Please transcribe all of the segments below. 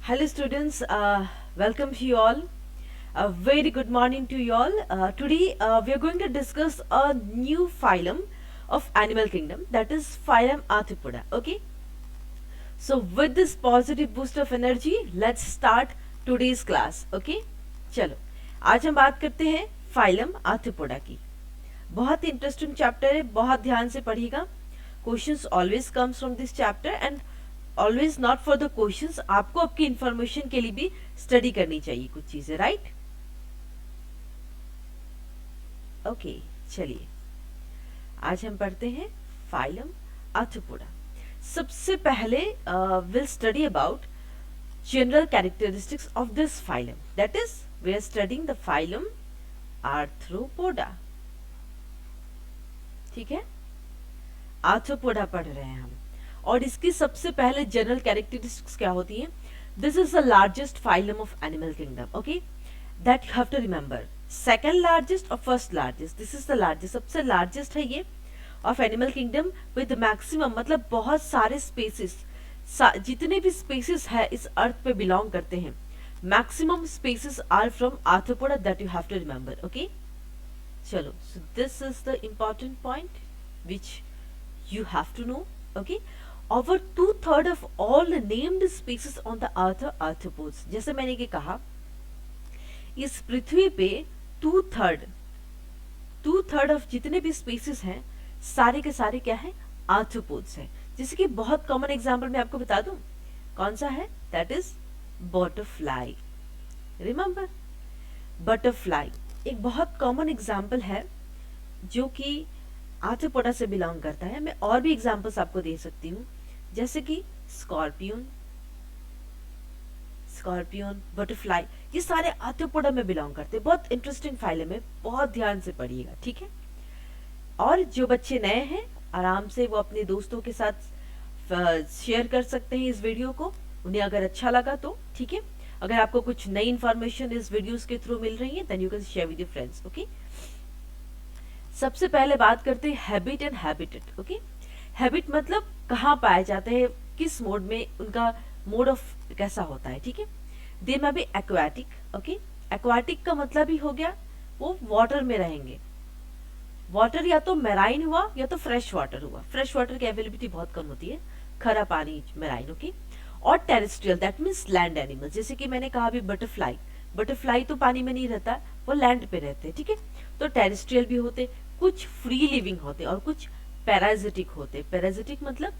Hello students, welcome to you all. A very good morning to you all. Today we are going to discuss a new phylum of animal kingdom, that is phylum Arthropoda. Okay, so with this positive boost of energy, let's start today's class. Okay, चलो आज हम बात करते हैं phylum Arthropoda की. बहुत interesting chapter है, बहुत ध्यान से पढ़िएगा. Questions always comes from this chapter and always not for the questions, आपको आपकी इंफॉर्मेशन के लिए भी स्टडी करनी चाहिए कुछ चीजें, राइट? ओके, चलिए आज हम पढ़ते हैं फाइलम आर्थ्रोपोडा. सबसे पहले will study about general characteristics of this phylum, that is we are studying the phylum arthropoda. ठीक है, आर्थ्रोपोडा पढ़ रहे हैं हम. और इसकी सबसे पहले जनरल कैरेक्टरिस्टिक्स क्या होती है? This is the largest phylum of animal kingdom. Okay, that you have to remember. Second largest और first largest, this is the largest, सबसे लार्जेस्ट है ये of animal kingdom with maximum, मतलब बहुत सारे स्पेसिस, जितने भी स्पेसिस है इस अर्थ पे बिलोंग करते हैं, maximum species are from arthropoda, that you have to remember. Okay, चलो, so this is the important point which you have to know. Okay, over 2/3 of all the named species on the earth are arthropods. जैसे मैंने ये कहा, इस पृथ्वी पे 2/3 of जितने भी species हैं सारे के सारे क्या है? आर्थ्रोपोड्स हैं. जैसे कि बहुत कॉमन एग्जांपल मैं आपको बता दूं, कौन सा है? That is butterfly. Remember, butterfly एक बहुत कॉमन एग्जांपल है जो कि आर्थ्रोपोडा से बिलोंग करता है. मैं और भी एग्जांपल्स आपको दे सकती हूँ, जैसे कि स्कॉर्पियन, बटरफ्लाई, ये सारे आर्थ्रोपोडा में बिलोंग करते हैं. बहुत इंटरेस्टिंग फाइलम है, बहुत ध्यान से पढ़िएगा. ठीक है, और जो बच्चे नए हैं आराम से वो अपने दोस्तों के साथ शेयर कर सकते हैं इस वीडियो को, उन्हें अगर अच्छा लगा तो. ठीक है, अगर आपको कुछ नई इंफॉर्मेशन इस वीडियोस के थ्रू मिल रही है, then you can share with your friends. Okay, सबसे पहले बात करते हैं habit and habitat. Okay, habit मतलब कहाँ पाए जाते हैं, किस मोड में, उनका मोड ऑफ कैसा होता है. ठीक है, दे में भी एक्वाटिक. ओके, एक्वाटिक का मतलब ही हो गया वो वाटर में रहेंगे. वाटर या तो मैराइन हुआ या तो फ्रेश वाटर हुआ. फ्रेश वाटर की अवेलेबिलिटी बहुत कम होती है, खरा पानी मैराइन. ओके, और terrestrial, that means land animal. जैसे कि मैंने कहा अभी बटरफ्लाई तो पानी में नहीं रहता, वो लैंड पे रहते हैं. ठीक है, तो टेरेस्ट्रियल भी होते, कुछ फ्री लिविंग होते और कुछ पैराजिटिक होते. पैराजिटिक मतलब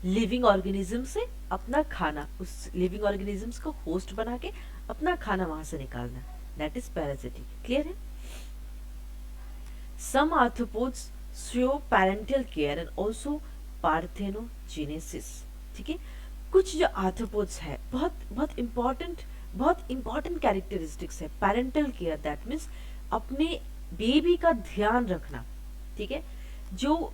लिविंग ऑर्गेनिज्म से अपना खाना, उस लिविंग ऑर्गेनिजम्स को होस्ट बना के अपना खाना वहां से निकालना, दैट इज पैराजिटिक. क्लियर है? Some arthropods show parental care and also parthenogenesis. ठीक है, कुछ जो आर्थ्रोपोड्स है बहुत इंपॉर्टेंट कैरेक्टरिस्टिक्स है. पैरेंटल केयर, दैट मीन्स अपने बेबी का ध्यान रखना. ठीक है, जो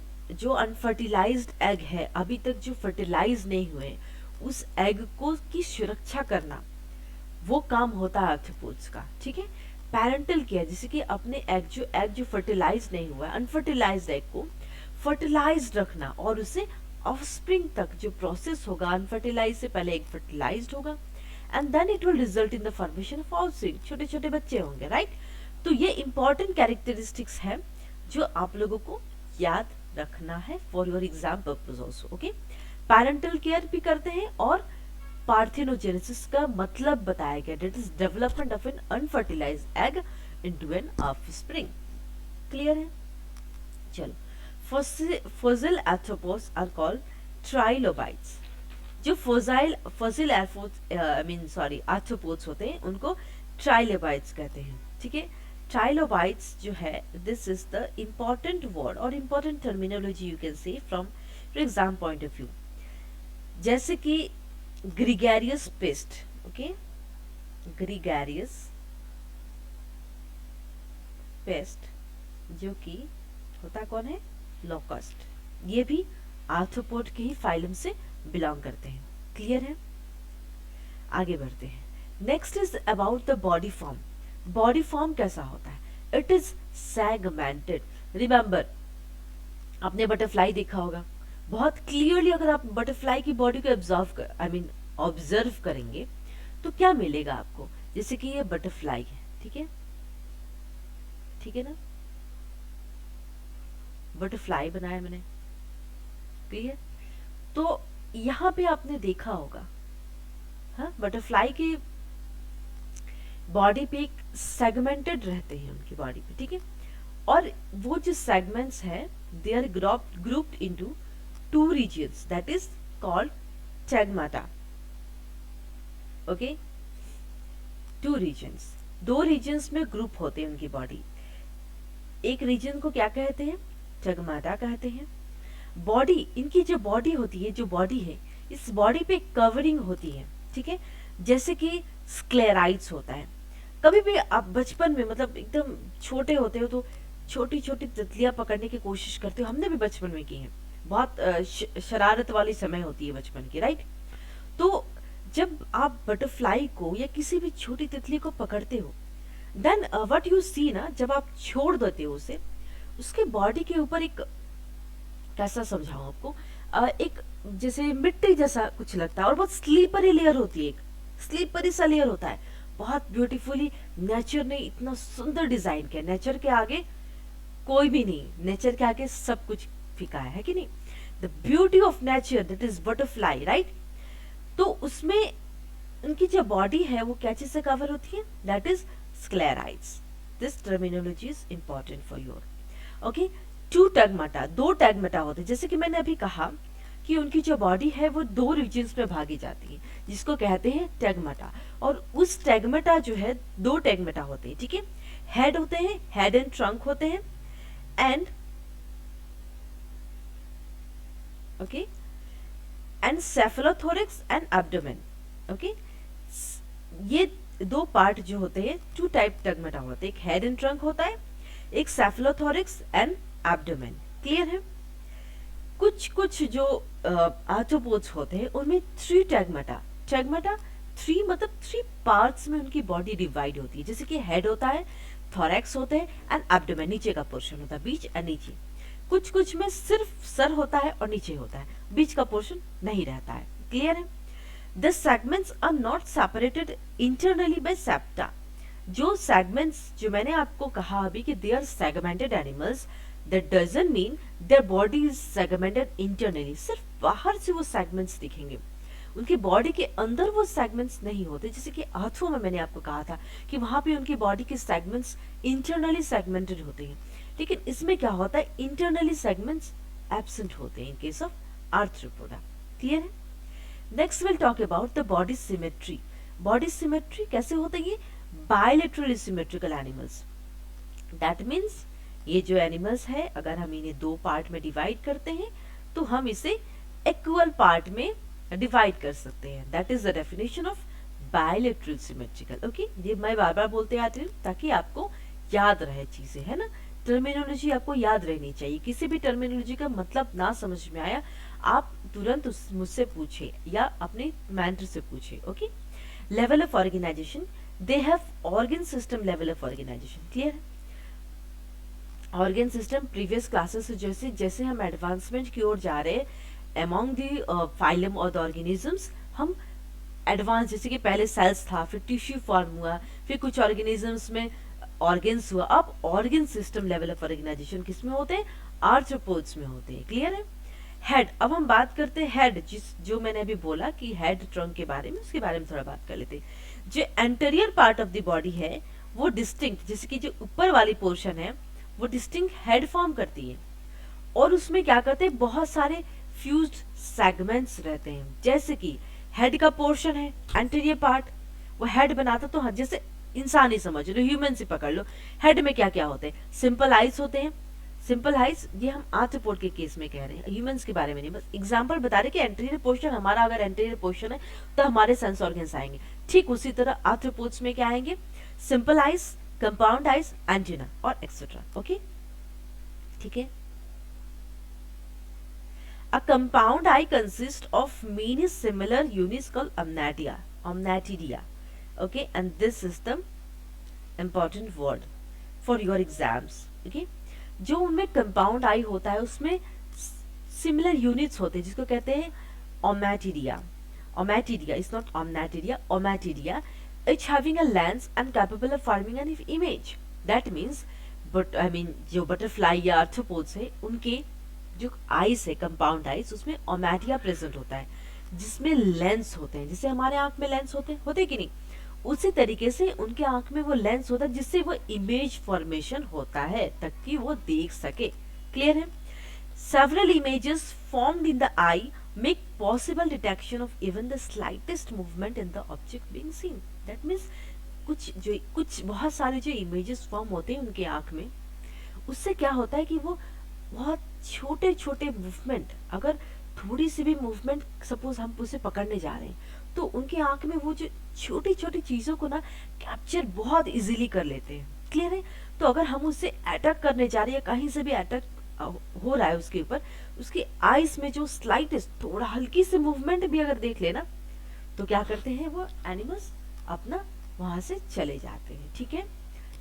अनफर्टिलाइज्ड एग है, अभी तक जो फर्टिलाइज नहीं हुए, उस एग को की सुरक्षा करना, वो काम होता है आर्थ्रोपोड्स का. ठीक है, पैरेंटल केयर, जैसे कि अपने एग जो फर्टिलाइज नहीं हुआ है, अनफर्टिलाइज्ड एग को फर्टिलाइज्ड रखना, और उसे ऑफस्प्रिंग तक जो प्रोसेस होगा, अनफर्टिलाइज से पहले एग फर्टिलाइज्ड होगा and then it will result in the formation of offspring, छोटे छोटे बच्चे होंगे. राइट, तो ये इंपॉर्टेंट कैरेक्टरिस्टिक्स है जो आप लोगों को याद रखना है for your exam purpose also. Okay, parental care भी करते हैं और पार्थेनोजेनेसिस का मतलब बताया गया, that is development of an unfertilized egg into an offspring. Clear है? चलो, fossil arthropods are called trilobites. जो फॉसिल आर्थ्रोपोड्स होते हैं उनको ट्राइलोबाइट्स कहते हैं. ठीक है, ट्राइलोबाइट्स जो है, this is the important word और important terminology you can say from your exam point of view. जैसे कि gregarious pest. Okay, gregarious pest जो कि होता कौन है? लोकस्ट. ये भी आर्थ्रोपोड के ही फाइलम से बिलोंग करते हैं. क्लियर है? आगे बढ़ते हैं. Next is about the body form. Body form कैसा होता है? It is segmented. रिमेंबर, आपने बटरफ्लाई देखा होगा, बहुत क्लियरली अगर आप बटरफ्लाई की बॉडी को ऑब्जर्व करेंगे तो क्या मिलेगा आपको, जैसे कि ये बटरफ्लाई है, ठीक है, ठीक है ना, बटरफ्लाई बनाया मैंने, क्लियर। तो यहाँ पे आपने देखा होगा, हाँ, बटरफ्लाई की बॉडी पे एक सेगमेंटेड रहते हैं उनकी बॉडी पे, ठीक है, और वो जो सेगमेंट्स है they are grouped into two regions, that is called tagmata, okay, two regions, दो रीजन्स में ग्रुप होते हैं उनकी बॉडी। एक रीजन को क्या कहते हैं, टेगमाटा कहते हैं। बॉडी, इनकी जो बॉडी होती है, जो बॉडी है, इस बॉडी पे कवरिंग होती है, ठीक है, जैसे कि स्क्लेराइड्स होता है। कभी भी आप बचपन में, मतलब एकदम छोटे होते हो तो छोटी छोटी तितलियां पकड़ने की कोशिश करते हो, हमने भी बचपन में की है, बहुत शरारत वाली समय होती है बचपन की, राइट। तो जब आप बटरफ्लाई को या किसी भी छोटी तितली को पकड़ते हो, देन व्हाट यू सी ना, जब आप छोड़ देते हो उसे, उसके बॉडी के ऊपर एक, कैसा समझाऊं आपको, एक जैसे मिट्टी जैसा कुछ लगता है, और बहुत स्लीपरी लेयर होती है, एक स्लीपरी सा लेयर होता है, बहुत ब्यूटीफुली नेचर ने इतना सुंदर डिजाइन किया। नेचर के आगे कोई भी नहीं, नेचर के आगे सब कुछ फीका है कि नहीं। The beauty of nature, that is butterfly, right. तो उसमें उनकी जो बॉडी है वो क्या चीज से कवर होती है, that is sclerites. This terminology is important for your, okay. Two tagmata, दो टैगमाटा होते हैं, जैसे कि मैंने अभी कहा कि उनकी जो बॉडी है वो दो रीजन्स में भागी जाती है, जिसको कहते हैं टैगमाटा। और उस टैगमाटा जो है, दो टैगमाटा होते हैं, ठीक है, हेड होते हैं, हेड एंड ट्रंक होते हैं, and okay, and cephalothorax and abdomen, okay. ये दो पार्ट जो होते हैं, टू टाइप टैगमाटा होते हैं, एक हेड एंड ट्रंक होता है, एक सेफेलोथोरैक्स एंड एब्डोमेन, क्लियर है। कुछ कुछ जो आर्थ्रोपोड्स होते हैं उनमें थ्री टैगमाटा, टैगमाटा थ्री मतलब थ्री पार्ट्स में उनकी बॉडी डिवाइड होती है, जैसे कि हेड होता है, थोरैक्स होते हैं, एंड एब्डोमेन नीचे का पोर्शन होता है, बीच और नीचे। कुछ कुछ में सिर्फ सर होता है और नीचे होता है, बीच का पोर्शन नहीं रहता है, क्लियर है। The segments are not separated internally by septa. जो सेगमेंट्स, जो मैंने आपको कहा अभी कि they are segmented animals, that doesn't mean their body is segmented internally. सिर्फ बाहर से वो सेगमेंट्स दिखेंगे, उनकी बॉडी के अंदर वो सेगमेंट्स नहीं होते। जैसे कि हाथों में मैंने आपको कहा था कि वहां पे उनकी बॉडी के सेगमेंट्स इंटरनली सेगमेंटेड होते हैं, लेकिन इसमें क्या होता है, इंटरनली सेगमेंट्स एब्सेंट होते हैं in case of arthropoda, clear है। Next will talk about the body symmetry. Body symmetry कैसे होते हैं, bilaterally symmetrical animals, that means ये जो एनिमल्स है, अगर हम इन्हें दो पार्ट में डिवाइड करते हैं तो हम इसे इक्वल पार्ट में डिवाइड कर सकते हैं, that is the definition of bilateral symmetrical, okay. ये मैं बार बार बोलते आती हूँ ताकि आपको याद रहे चीजें, है ना। टर्मिनोलॉजी आपको याद रहनी चाहिए, किसी भी टर्मिनोलॉजी का मतलब ना समझ में आया आप तुरंत मुझसे पूछे या अपने मेंटर से पूछे, okay. Level of organization, they have organ system level of organization, clear है। ऑर्गन सिस्टम प्रीवियस क्लासेस से जैसे जैसे हम एडवांसमेंट की ओर जा रहे हैं अमॉन्ग द फाइलम और द ऑर्गेनिजम्स, हम एडवांस, जैसे कि पहले सेल्स था, फिर टिश्यू फॉर्म हुआ, फिर कुछ ऑर्गेनिजम्स में ऑर्गन्स हुआ, अब organ system level of organization किसमें होते हैं, आर्थ्रोपोड्स में होते हैं, क्लियर है। हेड, अब हम बात करते हैं हेड, जो मैंने अभी बोला कि हेड ट्रंक के बारे में, उसके बारे में थोड़ा बात कर लेते हैं। जो anterior part of the body है वो डिस्टिंक्ट, जैसे कि जो ऊपर वाली पोर्शन है वो डिस्टिंक्ट हेड फॉर्म करती है, और उसमें क्या करते हैं, बहुत सारे फ्यूज्ड सेगमेंट्स रहते हैं। जैसे कि हेड का पोर्शन है एंटीरियर पार्ट, वो हेड बनाता, तो जैसे इंसान ही समझ लो, ह्यूमन से पकड़ लो, हेड में क्या क्या होते हैं, सिंपल आइज होते हैं। सिंपल आइज ये हम आर्थ्रोपोड के केस में कह रहे हैं, ह्यूमंस के बारे में नहीं, बस एग्जांपल बता रहे कि एंटीरियर पोर्शन हमारा अगर एंटीरियर पोर्शन है तो हमारे सेंस ऑर्गन्स आएंगे, ठीक उसी तरह आर्थ्रोपोड्स में क्या आएंगे, simple eyes, compound eyes, antenna और एक्सेट्रा, ओके, ठीक है। A compound eye consists of many similar units called omnatidia. Okay, and this is the important word for your exams. Okay, जो उनमें compound eye होता है उसमें similar units होते हैं जिसको कहते हैं omnatidia. Ommatidia is not omnatidia, ommatidia, each having a lens and capable of forming an image. That means, but I mean जो बटरफ्लाई या आर्थ्रोपोड्स है उनके जो आइज है, कंपाउंड आइज, उसमें ओमेटिया प्रेजेंट होता है जिसमें लेंस होते हैं, जैसे हमारे आंख में लेंस होते कि नहीं, उसी तरीके से उनके आंख में वो लेंस होता है जिससे वो इमेज फॉर्मेशन होता है ताकि वो देख सके। क्लियर है? Several images formed in the eye make possible detection of even the slightest movement in the object being seen. That means कुछ बहुत सारे जो इमेजेस फॉर्म होते हैं उनके आंख में, उससे क्या होता है कि वो बहुत छोटे छोटे मूवमेंट, अगर थोड़ी सी भी मूवमेंट सपोज हम उसे पकड़ने जा रहे हैं तो उनके आंख में वो जो छोटी छोटी चीजों को ना कैप्चर बहुत इजीली कर लेते हैं। क्लियर है? तो अगर हम उससे अटैक करने जा रहे हैं, कहीं से भी अटैक हो रहा है उसके ऊपर, उसकी आईज में जो स्लाइटेस्ट थोड़ा हल्की सी मूवमेंट भी अगर देख लेना तो क्या करते हैं वो एनिमल्स अपना वहां से चले जाते हैं। ठीक है?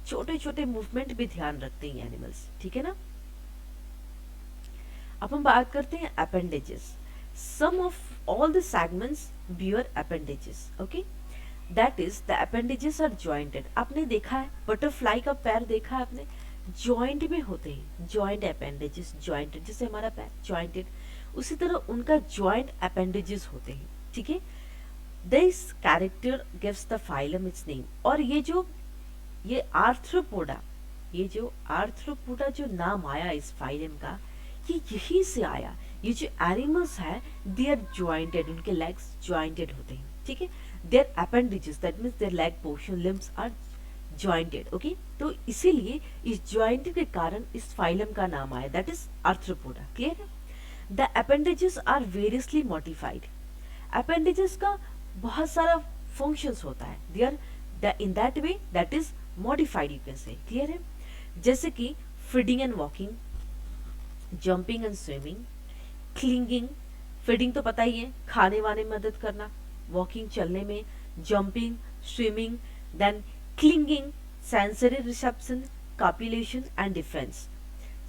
छोटे छोटे मूवमेंट भी ध्यान रखते हैं एनिमल्स। ठीक है ना? अब हम बात करते हैं appendages. Some of all the segments bear appendages. Okay, that is the appendages are jointed. आपने देखा है बटरफ्लाई का पैर देखा है आपने, जॉइंट में होते हैं, जॉइंट अपेंडेजेस, जॉइंटेड, जैसे हमारा पैर जॉइंटेड, उसी तरह उनका जॉइंट अपेंडेजेस होते हैं। ठीक है? This character gives the phylum it's name. और ये आर्थ्रोपोडा, ये जो आर्थ्रोपोडा जो नाम आया इस फाइलम का, ये यही से आया। ये जो एनिमल्स है दे आर जॉइंटेड, उनके लेग्स जॉइंटेड होते हैं। ठीक है? Their appendages, that means their leg portion, limbs are jointed. Okay, तो इसीलिए इस जॉइंटेड के कारण इस फाइलम का नाम आया, दैट इज आर्थ्रोपोडा। क्लियर है? The appendages are variously modified. Appendages का बहुत सारा फंक्शंस होता है, they are in that way that is modified you can say. Clear है? जैसे कि feeding and walking, jumping and swimming, clinging. Feeding तो पता ही है, खाने वाने में मदद करना, वॉकिंग चलने में, jumping, swimming, then clinging, sensory reception, copulation and defence.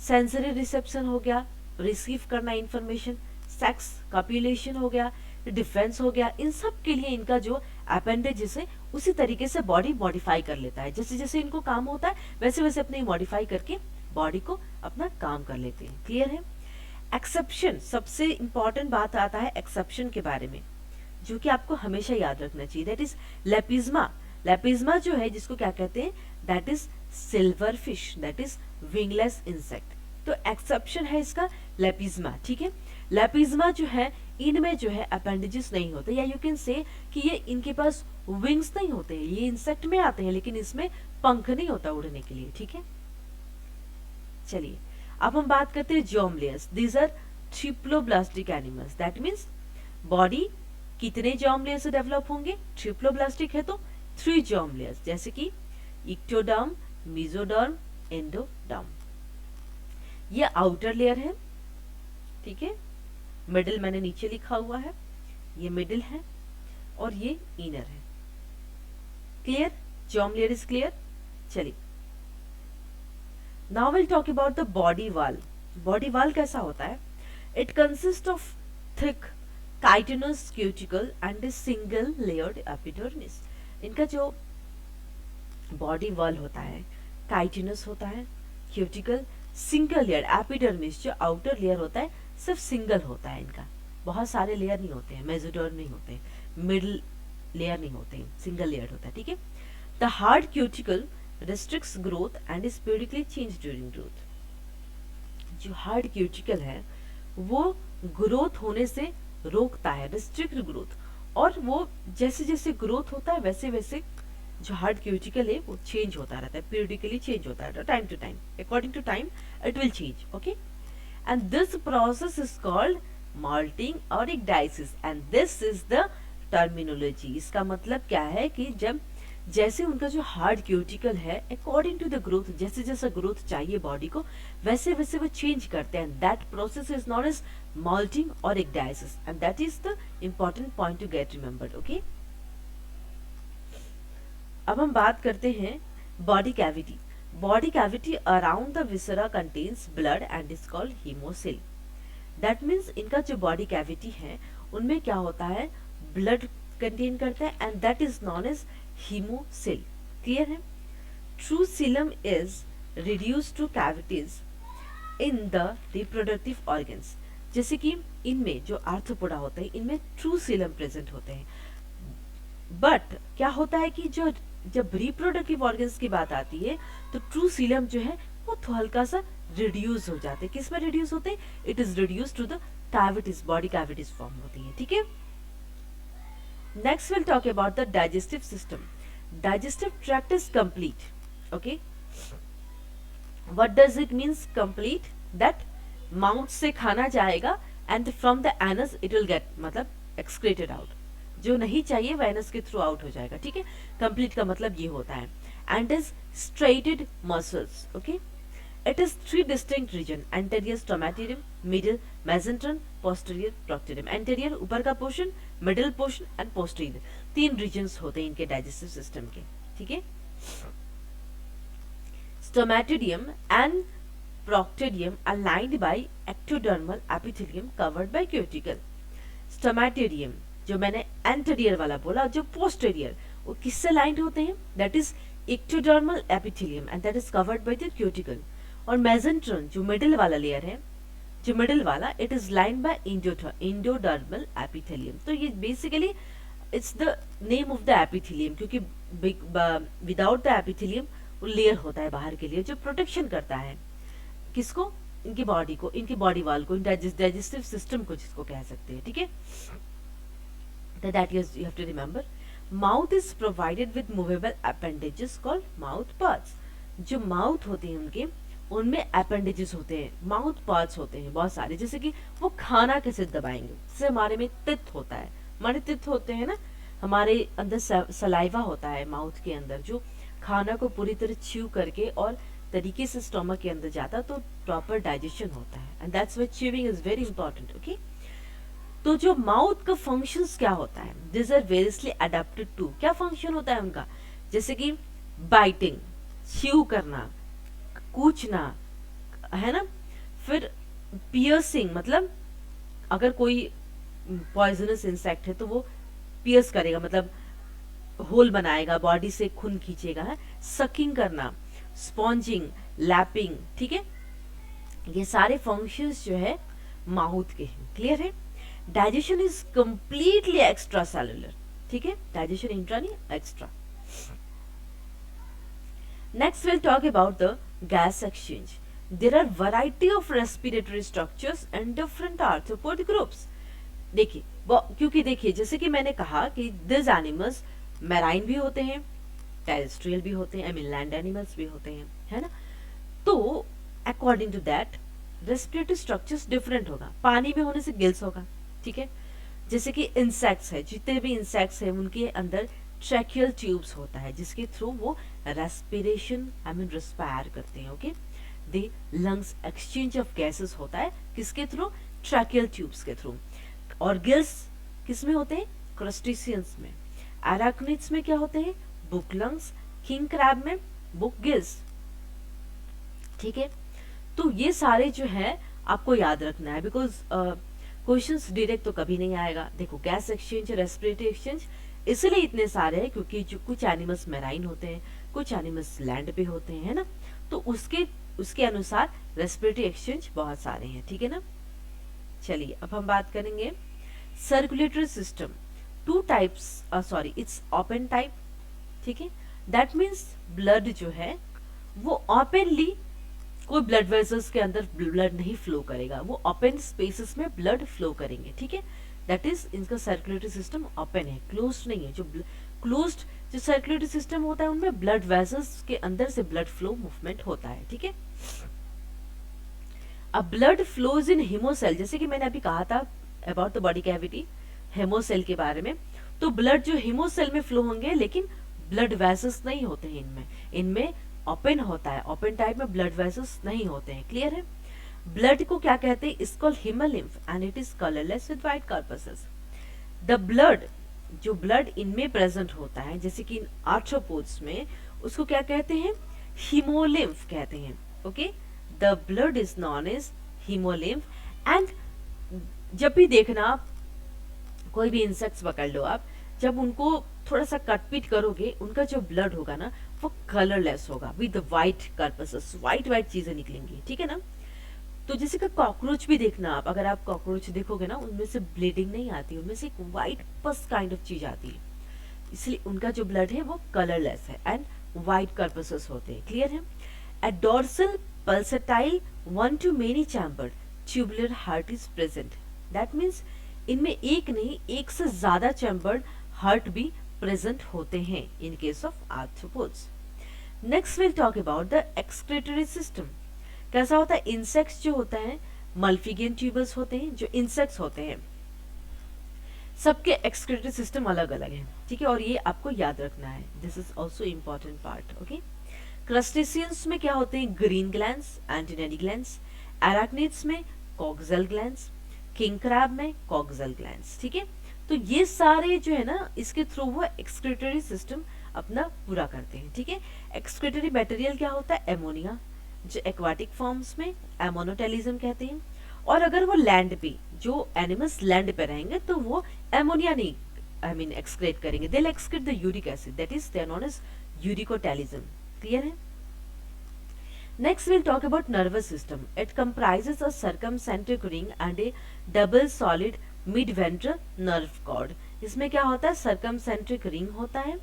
Sensory reception हो गया, रिसीव करना इंफॉर्मेशन, सेक्स, कॉपुलेशन हो गया, डिफेंस हो गया। इन सब के लिए इनका जो अपेंडेजेस है उसी तरीके से बॉडी मॉडिफाई कर लेता है, जैसे जैसे इनको काम होता है वैसे वैसे अपने मॉडिफाई करके बॉडी को अपना काम कर लेते हैं। क्लियर है? एक्सेप्शन, सबसे इंपॉर्टेंट बात आता है एक्सेप्शन के बारे में, जो कि आपको हमेशा याद रखना चाहिए, दैट इज लेपिज्मा। लेपिज्मा जो है जिसको क्या कहते हैं, that is silver fish, that is wingless insect. तो एक्सेप्शन है इसका लेपिज्मा। ठीक है? लेपिज्मा जो है इनमें जो है अपेंडेजेस नहीं होते, या यू कैन से कि ये इनके पास विंग्स नहीं होते, ये इंसेक्ट में आते हैं लेकिन इसमें पंख नहीं होता उड़ने के लिए। ठीक है? चलिए अब हम बात करते हैं germ layers. These are triploblastic animals, that means body कितने जर्म लेयर से डेवलप होंगे, ट्रिप्लोब्लास्टिक है तो 3 जर्म लेयर्स, जैसे कि इक्टोडर्म, मेसोडर्म, एंडोडर्म। ये आउटर लेयर है। ठीक है? मिडिल मैंने नीचे लिखा हुआ है, ये मिडिल है और ये इनर है। Clear? Germ layer is clear. चलिए now will talk about the body wall. Body wall कैसा होता है? It consist of thick chitinous cuticle and a single layered epidermis. इनका जो बॉडी वॉल होता है, काइटिनस होता है, क्यूटिकल, सिंगल लेयर, एपिडर्मिस जो आउटर लेयर होता है सिर्फ सिंगल होता है इनका, बहुत सारे लेयर नहीं होते हैं, मेसोडर्म नहीं होते, मिडिल लेयर नहीं होते हैं, सिंगल लेयर होता है। ठीक है? The hard cuticle restricts growth and is periodically changed during growth. जो हार्ड क्यूटिकल है वो ग्रोथ होने से रोकता है, रिस्ट्रिक्ट ग्रोथ, और वो जैसे जैसे ग्रोथ होता है वैसे वैसे जो हार्ड क्यूटिकल है वो चेंज होता रहता है, पीरियडिकली चेंज होता है, time to time, according to time it will change. Okay, and this process is called moulting और ecdysis, and this is the terminology. इसका मतलब क्या है कि जब जैसे उनका जो हार्ड क्यूटिकल है अकॉर्डिंग टू द ग्रोथ, जैसे जैसा ग्रोथ चाहिए बॉडी को वैसे वैसे वो चेंज करते हैं, that process is known as moulting और ecdysis, and that is the important point to get remembered. Okay, अब हम बात करते हैं body cavity. Body cavity around the viscera contains blood and is called haemocoel. That means इनका जो body cavity है उनमें क्या होता है, ब्लड कंटेन करता है, and that is known as haemocoel. Clear है? True coelom is reduce to cavities in the reproductive organs. जैसे कि इनमें जो आर्थ्रोपोडा होते हैं इनमें ट्रू सीलम प्रेजेंट होते हैं, बट क्या होता है कि जो जब रिप्रोडक्टिव ऑर्गन्स की बात आती है तो ट्रू सीलम जो है वो हल्का सा रिड्यूस हो जाते हैं। किस में रिड्यूस होते हैं? It is reduce to the cavities, body cavities form होती है। ठीक है, next will talk about the digestive system. Digestive tract is complete. Okay, what does it means complete? That mouth से खाना जाएगा and from the anus it will get मतलब excreted out, जो नहीं चाहिए वह एनस के थ्रू आउट हो जाएगा। ठीक है, कंप्लीट का मतलब ये होता है। And is striated muscles. Okay, it is three distinct region, anterior stomatorium, middle mesenteron, posterior proctorium. Anterior ऊपर का portion, middle portion and posterior, तीन रीजन्स होते हैं इनके डाइजेस्टिव सिस्टम के। ठीक है, stomatorium and proctorium are lined by ectodermal epithelium covered by cuticle. Stomatorium जो मैंने anterior वाला बोला, जो posterior वो किससे lined होते हैं? That is ectodermal epithelium and that is covered by the cuticle. और mesentery जो middle वाला layer है, जो middle वाला, it is lined by endodermal epithelium. तो ये basically it's the name of the epithelium, क्योंकि without the epithelium वो layer होता है बाहर के लिए जो प्रोटेक्शन करता है किसको? इनकी बॉडी को, इनकी बॉडी वाल को, डाइजेस्टिव सिस्टम को जिसको कह सकते हैं। ठीक है, that you have to remember. Mouth is provided with movable appendages called mouth parts. जो माउथ होते हैं उनके, उनमें अपेंडेजेस होते हैं, माउथ पार्ट्स होते हैं बहुत सारे। जैसे कि वो खाना कैसे दबाएंगे, जैसे हमारे में तित होता है, हमारे तित होते हैं ना, हमारे अंदर सलाइवा होता है माउथ के अंदर, जो खाना को पूरी तरह च्यू करके और तरीके से स्टोमक के अंदर जाता तो प्रॉपर डाइजेशन होता है, and that's why chewing is very important. Okay, तो जो माउथ का फंक्शंस क्या होता है? This are variously adapted to. क्या फंक्शन होता है उनका? जैसे कि बाइटिंग, च्यू करना, कूचना, है ना, फिर पियर्सिंग, मतलब अगर कोई पॉइजनस इंसेक्ट है तो वो पियर्स करेगा, मतलब होल बनाएगा, बॉडी से खून खींचेगा, है। सकिंग करना, स्पॉन्जिंग, लैपिंग। ठीक है, ये सारे फंक्शंस जो है माउथ के हैं। क्लियर है? Digestion is completely extracellular. ठीक है, डाइजेशन इंट्रा नहीं, extra. Next will talk about the gas exchange. There are variety of respiratory structures and different arthropod groups. देखिए, क्योंकि देखिए जैसे कि मैंने कहा कि दिस एनिमल्स मैराइन भी होते हैं, टेरेस्ट्रियल भी होते हैं, आई मीन लैंड एनिमल्स भी होते हैं, है ना। तो according to that respiratory structures different होगा। पानी में होने से गिल्स होगा। ठीक है, जैसे कि इंसेक्ट्स है, जितने भी इंसेक्ट्स है उनके अंदर ट्रैकियल ट्यूब्स होता है जिसके थ्रू वो रेस्पिरेशन आई मीन रेस्पायर करते हैं। Okay, they lungs exchange of gases होता है किसके थ्रू? ट्रैकियल ट्यूब्स के थ्रू। और गिल्स किस में होते हैं? क्रस्टेशियंस में। एराक्निड्स में क्या होते हैं? Book lungs. किंग क्रैब में बुक गिल्स। ठीक है, तो ये सारे जो है आपको याद रखना है, बिकॉज क्वेश्चंस डायरेक्ट तो कभी नहीं आएगा। देखो, गैस एक्सचेंज, रेस्पिरेटरी एक्सचेंज इसलिए इतने सारे हैं क्योंकि जो कुछ एनिमल्स मैराइन होते हैं, कुछ एनिमल्स लैंड पे होते हैं, है ना, तो उसके अनुसार रेस्पिरेटरी एक्सचेंज बहुत सारे हैं। ठीक है ना। चलिए अब हम बात करेंगे circulatory system. Two types, sorry it's open type. ठीक है, दैट मीन्स ब्लड जो है वो ओपनली, कोई ब्लड वेसल्स के अंदर ब्लड नहीं फ्लो करेगा, वो ओपन स्पेसेस में ब्लड फ्लो करेंगे। ठीक है, दैट इज इनका सर्कुलेटरी सिस्टम ओपन है, क्लोज्ड नहीं है। जो क्लोज्ड जो सर्कुलेटरी सिस्टम होता है उनमें ब्लड वेसल्स के अंदर से ब्लड फ्लो मूवमेंट होता है। ठीक है, अब ब्लड फ्लोज इन हीमोसेल, जैसे कि मैंने अभी कहा था अबाउट द बॉडी कैविटी, हेमोसेल के बारे में, तो ब्लड जो हीमोसेल में फ्लो होंगे लेकिन ब्लड वेसल्स नहीं होते हैं इनमें, इनमें ओपन होता है, ओपन टाइप में ब्लड वेसल्स नहीं होते हैं। क्लियर है? ब्लड को क्या कहते हैं? It's called haemolymph and it is colourless with white corpses. The blood, जो ब्लड इनमें प्रेजेंट होता है जैसे कि इन आर्थ्रोपोड्स में, उसको क्या कहते हैं? हीमोलिम्फ कहते हैं। Okay, the blood is known as haemolymph. And जब भी देखना कोई भी इंसेक्ट्स पकड़ लो आप, जब उनको थोड़ा सा कटपीट करोगे, उनका जो ब्लड होगा ना वो कलरलेस होगा विद वाइट कर्पसेस, वाइट वाइट चीजें निकलेंगी, ठीक है ना। तो जैसे कि कॉकरोच भी देखना आप, अगर आप कॉकरोच देखोगे ना, उनमें से ब्लीडिंग नहीं आती, उनमें से एक वाइट पस काइंड ऑफ चीज आती है, इसलिए उनका जो ब्लड है वो कलरलेस है एंड वाइट कर्पसेस होते हैं, क्लियर है। A dorsal pulsatile one to many chambered tubular heart is present. That means इनमें एक नहीं, एक से ज्यादा चैम्बर्ड हार्ट भी प्रेजेंट होते हैं in case of arthropods. Next will talk about the excretory system. कैसा होता है, इंसेक्ट्स जो होता है मल्फिगियन ट्यूबल्स होते हैं, जो इंसेक्ट्स होते हैं सबके एक्सक्रीटरी सिस्टम अलग अलग है, ठीक है, और ये आपको याद रखना है, this is also important part, okay. Crustaceans में क्या होते हैं, ग्रीन ग्लैंड्स, एंटीनेडी ग्लैंड्स, एराक्निड्स में कॉक्सल ग्लैंड्स, किंग क्रैब में कॉक्सल ग्लैंड्स, ठीक है। तो ये सारे जो है ना, इसके थ्रू वो एक्सक्रीटरी सिस्टम अपना पूरा करते हैं, ठीक है। एक्सक्रीटरी मटेरियल क्या होता है, एमोनिया, जो एक्वाटिक फॉर्म्स में एमोनोटेलिज्म कहते हैं, और अगर वो लैंड पे, जो एनिमल्स लैंड पे रहेंगे तो वो एमोनिया नहीं आई मीन एक्सक्रेट करेंगे, they will excrete the uric acid, that is they are known as uricotelism, clear है। Next we'll talk about nervous system. It comprises a circumcentric ring and a double solid mid-ventral nerve cord. इसमें क्या होता है, circumcentric ring होता है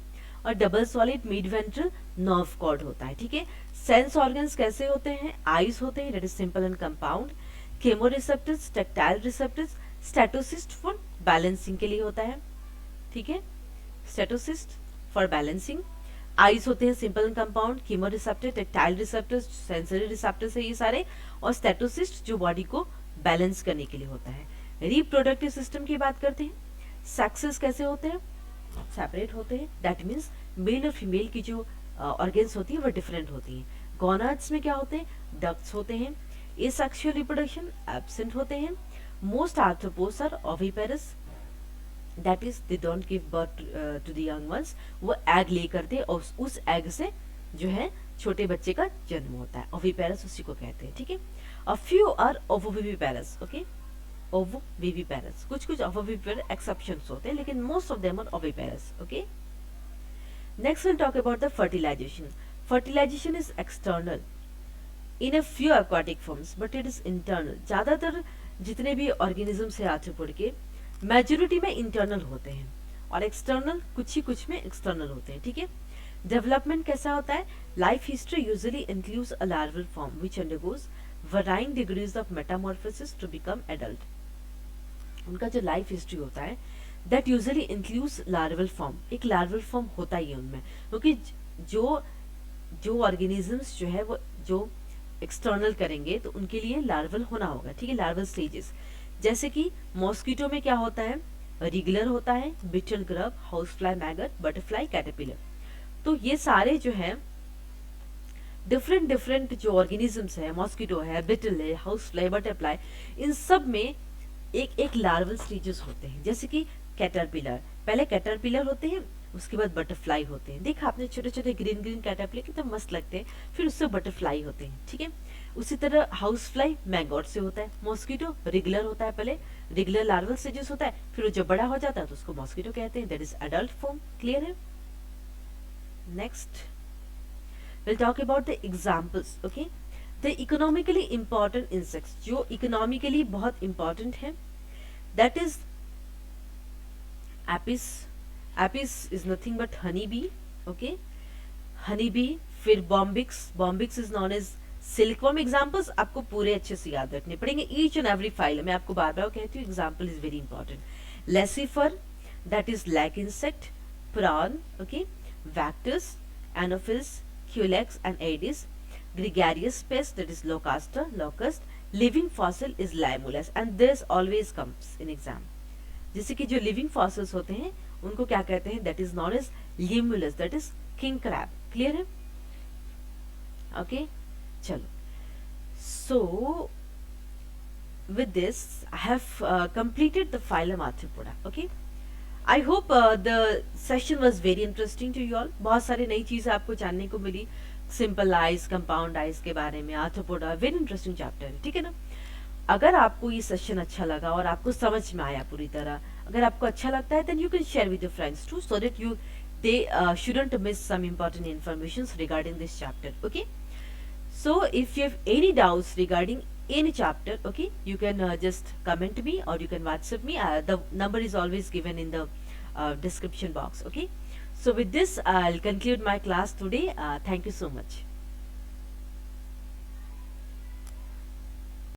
और double solid mid-ventral nerve cord होता है, ठीक है। Sense organs कैसे होते हैं, eyes होते हैं, that is simple and compound, chemoreceptors, tactile receptors, statocyst for balancing के लिए होता है, ठीक है, statocyst for balancing, आइज होते हैं simple and compound, chemo receptor, tactile receptors, sensory receptors है ये सारे, और स्टेटोसिस्ट जो बॉडी को बैलेंस करने के लिए होता है। रिप्रोडक्टिव सिस्टम की बात करते हैं, सेक्सेस कैसे होते हैं, सेपरेट होते हैं, दैट मीन्स मेल और फीमेल की जो ऑर्गेन्स होती है वो डिफरेंट होती हैं। गोनाड्स में क्या होते हैं, डक्ट्स होते हैं। एसेक्सुअल रिप्रोडक्शन एब्सेंट होते हैं। Most arthropods are oviparous, that is they don't give birth to the young ones, वो एग ले करते हैं और उस एग से जो है छोटे बच्चे का जन्म होता है, ओविपेरस उसी को कहते हैं, ठीक है। A few are ovoviviparous, okay, ovoviviparous, कुछ कुछ ओवोविविपेरस एक्सेप्शंस होते हैं, लेकिन most of them are oviparous, okay. Next will talk about the fertilization. Fertilization is external in a few aquatic forms but it is internal। ज्यादातर जितने भी organisms है arthropod के मेजोरिटी में इंटरनल होते हैं और एक्सटर्नल कुछ ही कुछ में एक्सटर्नल होते हैं, ठीक है। डेवलपमेंट कैसा होता है, life history usually includes a larval form which undergoes varying degrees of metamorphosis to become adult. उनका जो लाइफ हिस्ट्री होता है that usually includes larval form, एक लार्वल फॉर्म होता ही है उनमें, क्योंकि जो ऑर्गेनिजम्स जो है वो जो एक्सटर्नल करेंगे तो उनके लिए लार्वल होना होगा, ठीक है, लार्वल स्टेजेस। जैसे कि मॉस्किटो में क्या होता है, रिगुलर होता है, beetle grub, house fly, maggot, butterfly, caterpillar. तो ये सारे जो है डिफरेंट डिफरेंट जो ऑर्गेनिजम्स है, मॉस्किटो है, बिटल है, हाउस फ्लाई, बटरफ्लाई, इन सब में एक एक लार्वल स्टेजेस होते हैं। जैसे कि कैटरपिलर, पहले कैटरपिलर होते हैं, उसके बाद बटरफ्लाई होते हैं, देखा आपने छोटे छोटे ग्रीन ग्रीन कैटरपिलर कितने मस्त लगते हैं, फिर उससे बटरफ्लाई होते हैं, ठीक है। उसी तरह हाउस फ्लाई मैगोट से होता है, मॉस्किटो रेगुलर होता है, पहले रेगुलर लार्वल स्टेजेस होता है, फिर जब बड़ा हो जाता है तो उसको मॉस्किटो कहते हैं, that is adult form, clear है। Next will talk about the examples, okay. The economically important insects, जो इकोनॉमिकली बहुत इंपॉर्टेंट है, that is Apis. Apis is nothing but honey bee, okay, honey bee. फिर Bombyx, Bombyx is known as silkworm. Examples आपको पूरे अच्छे से याद रखने पड़ेंगे, ईच एंड एवरी फाइल मैं आपको बार बार कहती हूँ, example is very important. Laccifer, that is lac insect, prawn, okay, vectors, anopheles, culex and aedes, gregarious pest, that is locusta, locust, living fossil is limulus, and this always comes in exam। जैसे कि जो living fossils होते हैं उनको क्या कहते हैं, that is known as limulus, that is king crab, clear है, ओके। चलो, so with this I have completed the phylum Arthropoda, okay। I hope the session was very interesting to you all। बहुत सारी नई चीजें आपको जानने को मिली, simple eyes, compound eyes के बारे में, आर्थ्रोपोडा, वेरी इंटरेस्टिंग चैप्टर है, ठीक है ना। अगर आपको ये सेशन अच्छा लगा और आपको समझ में आया पूरी तरह, अगर आपको अच्छा लगता है, then you can share with your friends too, so that they shouldn't miss some important informations regarding this chapter. Okay, so if you have any doubts regarding any chapter, okay, you can just comment me, or you can WhatsApp me. The number is always given in the description box. Okay, so with this I'll conclude my class today. Thank you so much.